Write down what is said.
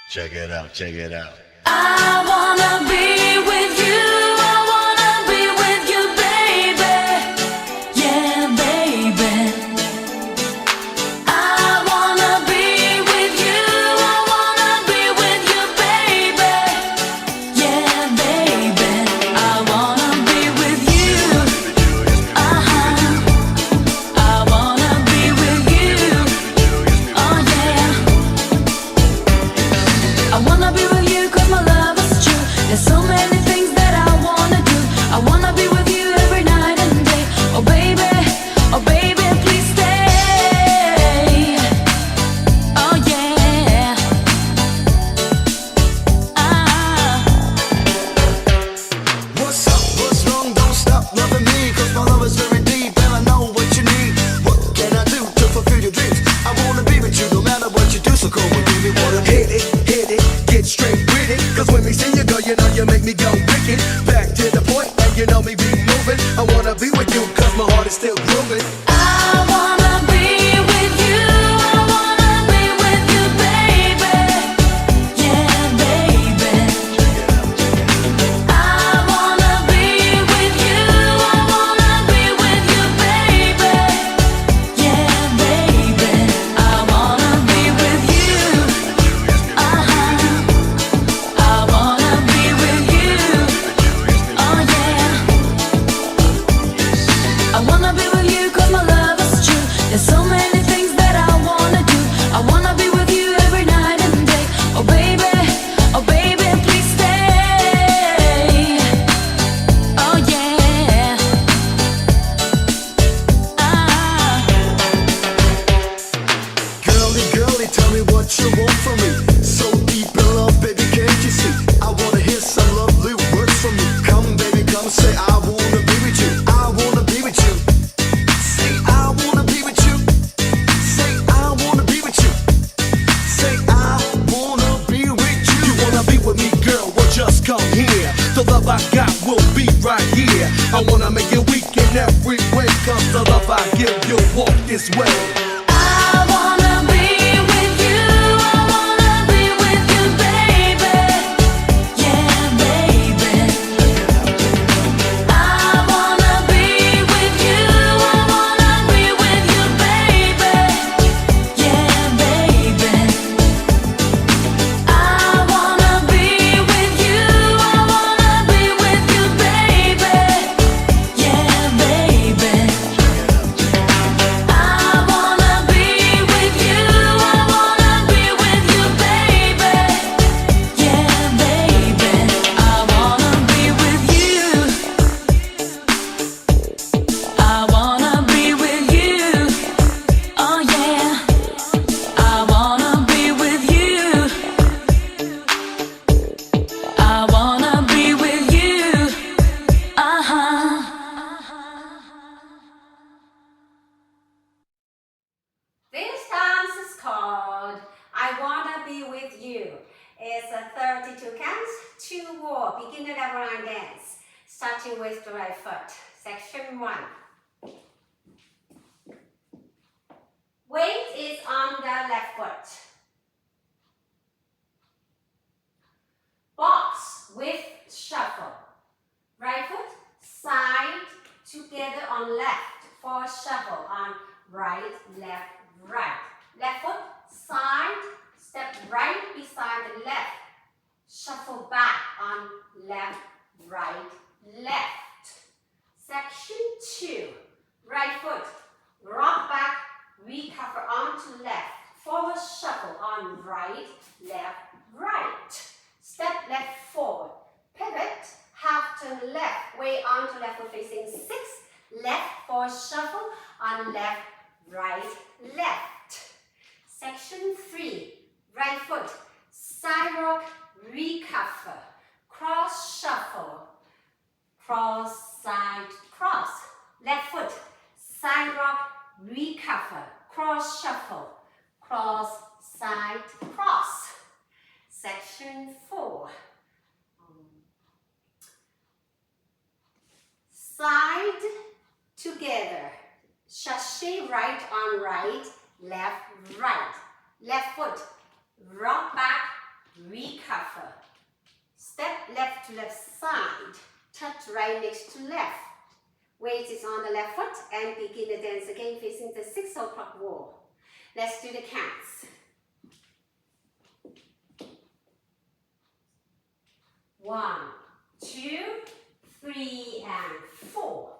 Check it out, check it out. I wanna be with you. I wanna be with you, baby. Yeah, baby. I wanna be with you. I wanna be with you, baby. Yeah, baby. I wanna be with you. I wanna be with you. Oh yeah. I wanna be with you 'cause my love is true. There's so many things that I wanna do. I wanna be with you every night and day. Oh baby, please stay. Oh yeah. What's up, what's wrong, don't stop loving me, 'cause my love is very deep and I know what you need. What can I do to fulfill your dreams? I wanna be with you no matter what you do, so come on baby, wanna hit it, get straight with it. 'Cause when we see you go, you know you make me go wicked. Back to the point, and you know me be moving. I wanna be with you 'cause my heart is still grooving. I wanna be with you. I wanna be with you, baby. Yeah, baby. I wanna be with you. I wanna be with you, baby. Yeah, baby. I wanna be with you. I wanna be with you. Oh yeah. I wanna be with you 'cause my love is true. There's so many things that I wanna do. I wanna be with you every night and day. Oh baby, please stay. Oh yeah. Girly, girly, tell me what you want from me. So deep in love, baby, can't you see? I wanna hear some lovely words from you. Come, baby, come, say I wanna be with you. I wanna be with you. Say I wanna be with you. Say I wanna be with you. Say I wanna be with you. You wanna be with me, girl? Well, just come here. The love I got will be right here. I wanna make you weak in every way, 'cause the love I give you walk this way. I wanna be with you. I wanna be with you, baby. Yeah, baby. I wanna be with you. I wanna be with you, baby. Yeah, baby. I wanna be with you. I wanna be with you, baby. Yeah, baby. I wanna be with you. I wanna be with you, baby. Yeah, baby. I wanna be with you. I wanna be with you. Oh yeah. I wanna be with you. I wanna be with you. This dance is called I Wanna Be With You. It's a 32 counts, 2 war, beginner level line dance, starting with the right foot. Section 1. Weight is on the left foot. Box with shuffle. Right foot, side, together on left. For shuffle on right, left, right. Left foot, side, step right beside the left. Shuffle back on left, right, left. Section 2. Right foot, rock back, recover onto left. Forward shuffle on right, left, right. Step left forward. Pivot, half turn left, way onto left foot facing 6. Left forward shuffle on left, right, left. Section 3. Right foot, side rock, recover. Cross shuffle. Cross, side, cross. Left foot, side rock, recover. Cross shuffle. Cross, side, cross. Section 4. Side together. Sashay right on right, left, right. Left foot, rock back, recover. Step left to left side, touch right next to left. Weight is on the left foot and begin the dance again facing the 6 o'clock wall. Let's do the counts. 1, 2, 3, and 4.